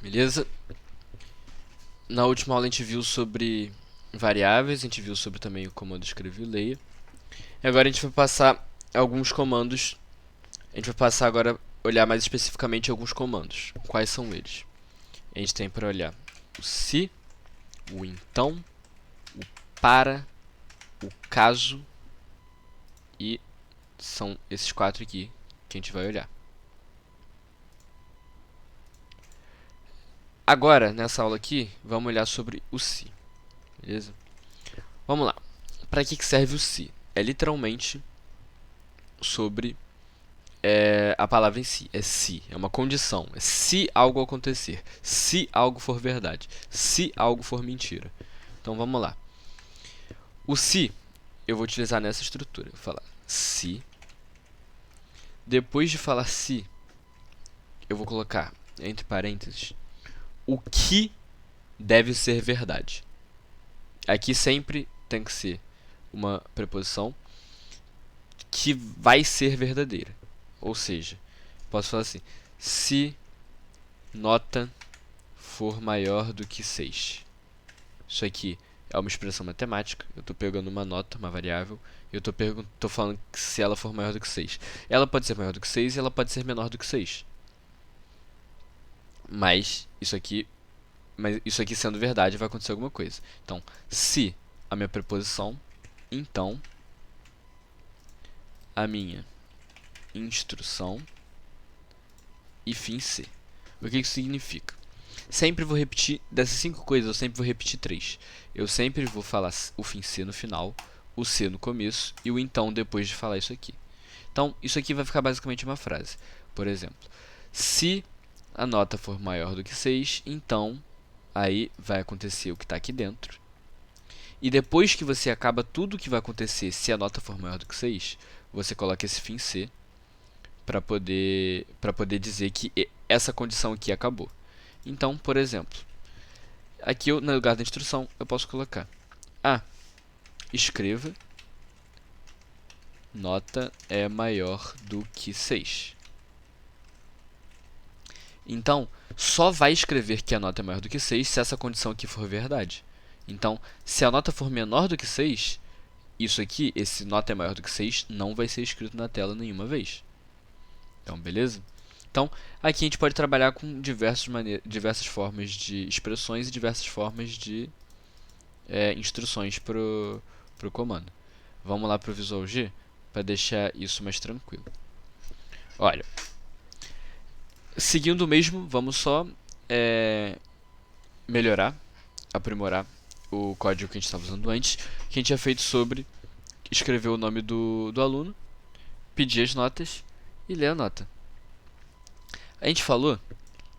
Beleza? Na última aula a gente viu sobre variáveis, a gente viu sobre também o comando escrever e leia. E agora a gente vai passar alguns comandos. A gente vai passar agora a olhar mais especificamente alguns comandos. Quais são eles? A gente tem para olhar o se, o então, o para, o caso e são esses quatro aqui que a gente vai olhar. Agora, nessa aula aqui, vamos olhar sobre o se. Beleza? Vamos lá. Para que serve o se? É literalmente sobre a palavra em si. É se, é uma condição. É se algo acontecer, se algo for verdade, se algo for mentira. Então vamos lá. O se eu vou utilizar nessa estrutura. Vou falar se. Depois de falar se, eu vou colocar entre parênteses o que deve ser verdade. Aqui sempre tem que ser uma preposição que vai ser verdadeira. Ou seja, posso falar assim: se nota for maior do que 6. Isso aqui é uma expressão matemática. Eu estou pegando uma nota, uma variável, e eu estou falando que se ela for maior do que 6. Ela pode ser maior do que 6 e ela pode ser menor do que 6. Mas isso aqui sendo verdade vai acontecer alguma coisa. Então, se a minha preposição, então a minha instrução e fim se. O que isso significa? Sempre vou repetir, dessas 5 coisas, eu sempre vou repetir 3. Eu sempre vou falar o fim se no final, o se no começo e o então depois de falar isso aqui. Então, isso aqui vai ficar basicamente uma frase. Por exemplo, se a nota for maior do que 6, então aí vai acontecer o que está aqui dentro. E depois que você acaba tudo o que vai acontecer se a nota for maior do que 6, você coloca esse fim se para poder dizer que essa condição aqui acabou. Então, por exemplo, aqui no lugar da instrução eu posso colocar escreva nota é maior do que 6. Então, só vai escrever que a nota é maior do que 6 se essa condição aqui for verdade. Então, se a nota for menor do que 6, isso aqui, esse nota é maior do que 6, não vai ser escrito na tela nenhuma vez. Então, beleza? Então, aqui a gente pode trabalhar com diversas formas de expressões e diversas formas de instruções para o comando. Vamos lá para o Visual G para deixar isso mais tranquilo. Olha, seguindo o mesmo, vamos só melhorar, aprimorar o código que a gente estava usando antes, que a gente tinha feito sobre escrever o nome do aluno, pedir as notas e ler a nota. A gente falou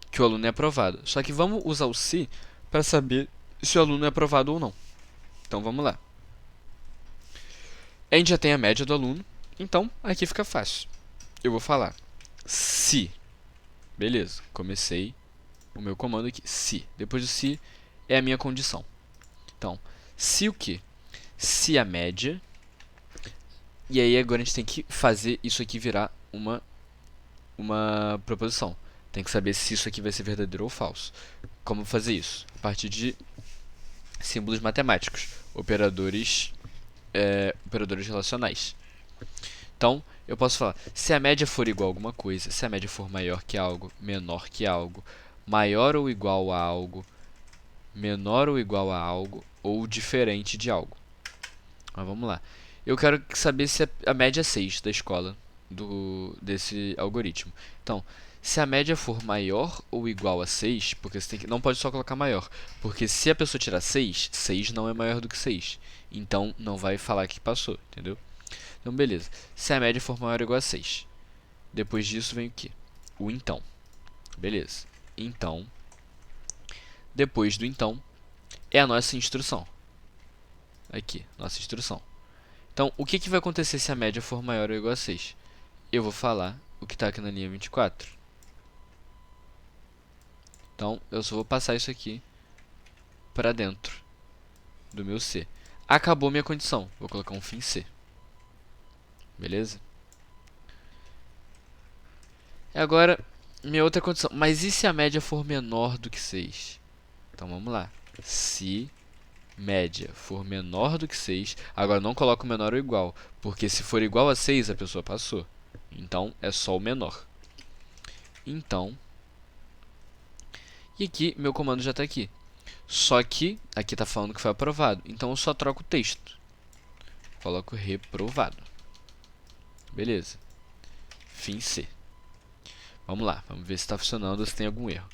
que o aluno é aprovado, só que vamos usar o se para saber se o aluno é aprovado ou não. Então vamos lá. A gente já tem a média do aluno, então aqui fica fácil. Eu vou falar se. Beleza, comecei o meu comando aqui, se. Depois do se é a minha condição. Então, se o que? Se a média. E aí agora a gente tem que fazer isso aqui virar uma proposição. Tem que saber se isso aqui vai ser verdadeiro ou falso. Como fazer isso? A partir de símbolos matemáticos, operadores relacionais. Então, eu posso falar, se a média for igual a alguma coisa, se a média for maior que algo, menor que algo, maior ou igual a algo, menor ou igual a algo, ou diferente de algo. Mas vamos lá. Eu quero saber se a média é 6 da escola desse algoritmo. Então, se a média for maior ou igual a 6, porque você não pode só colocar maior, porque se a pessoa tirar 6, 6 não é maior do que 6. Então, não vai falar que passou, entendeu? Então, beleza. Se a média for maior ou igual a 6. Depois disso vem o quê? O então. Beleza. Então, depois do então, é a nossa instrução. Aqui, nossa instrução. Então, o que vai acontecer se a média for maior ou igual a 6? Eu vou falar o que está aqui na linha 24. Então, eu só vou passar isso aqui para dentro do meu C. Acabou minha condição. Vou colocar um fim C. Beleza? Agora, minha outra condição. Mas e se a média for menor do que 6? Então vamos lá. Se média for menor do que 6, agora não coloco menor ou igual, porque se for igual a 6, a pessoa passou. Então é só o menor. Então, e aqui meu comando já está aqui. Só que aqui está falando que foi aprovado, então eu só troco o texto. Coloco reprovado. Beleza. Fim C. Vamos lá, vamos ver se está funcionando ou se tem algum erro.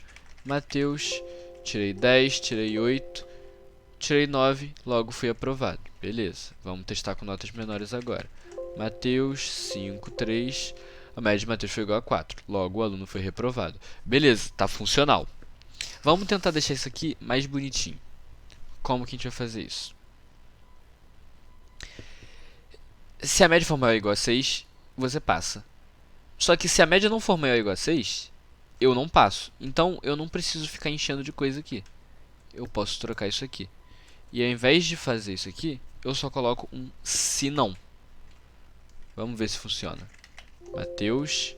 Mateus, tirei 10, tirei 8, tirei 9, logo fui aprovado. Beleza, vamos testar com notas menores agora. Mateus, 5, 3, a média de Mateus foi igual a 4, logo o aluno foi reprovado. Beleza, está funcional. Vamos tentar deixar isso aqui mais bonitinho. Como que a gente vai fazer isso? Se a média for maior ou igual a 6, você passa. Só que se a média não for maior ou igual a 6, eu não passo. Então, eu não preciso ficar enchendo de coisa aqui. Eu posso trocar isso aqui. E ao invés de fazer isso aqui, eu só coloco um se não. Vamos ver se funciona. Mateus,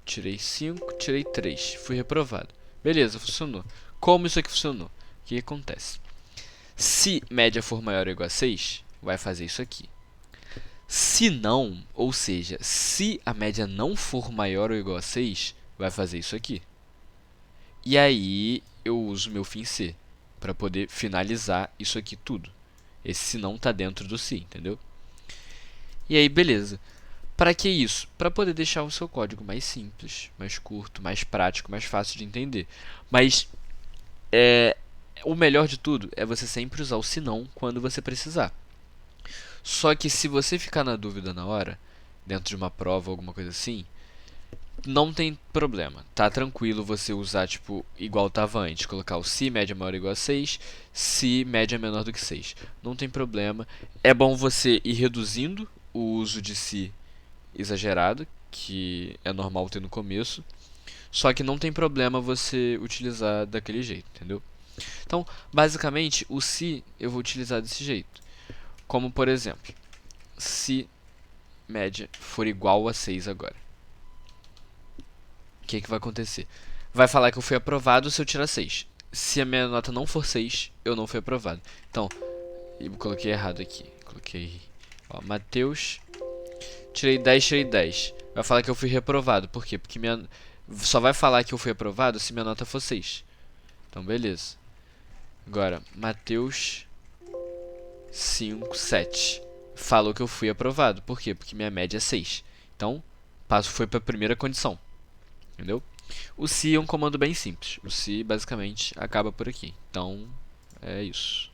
tirei 5, tirei 3. Fui reprovado. Beleza, funcionou. Como isso aqui funcionou? O que acontece? Se média for maior ou igual a 6, vai fazer isso aqui. Se não, ou seja, se a média não for maior ou igual a 6, vai fazer isso aqui. E aí eu uso meu fim C para poder finalizar isso aqui tudo. Esse se não está dentro do se, entendeu? E aí, beleza. Para que isso? Para poder deixar o seu código mais simples, mais curto, mais prático, mais fácil de entender. Mas o melhor de tudo é você sempre usar o se não quando você precisar. Só que se você ficar na dúvida na hora, dentro de uma prova ou alguma coisa assim, não tem problema. Tá tranquilo você usar tipo igual estava antes, colocar o se média maior ou igual a 6, se média menor do que 6. Não tem problema. É bom você ir reduzindo o uso de se exagerado, que é normal ter no começo. Só que não tem problema você utilizar daquele jeito, entendeu? Então, basicamente, o se eu vou utilizar desse jeito. Como, por exemplo, se média for igual a 6 agora. O que vai acontecer? Vai falar que eu fui aprovado se eu tirar 6. Se a minha nota não for 6, eu não fui aprovado. Então, eu coloquei errado aqui. Coloquei, ó, Mateus, tirei 10, tirei 10. Vai falar que eu fui reprovado. Por quê? Porque só vai falar que eu fui aprovado se minha nota for 6. Então, beleza. Agora, Mateus 5, 7. Falou que eu fui aprovado. Por quê? Porque minha média é 6. Então, passo foi para a primeira condição. Entendeu? O se é um comando bem simples. O se basicamente acaba por aqui. Então, é isso.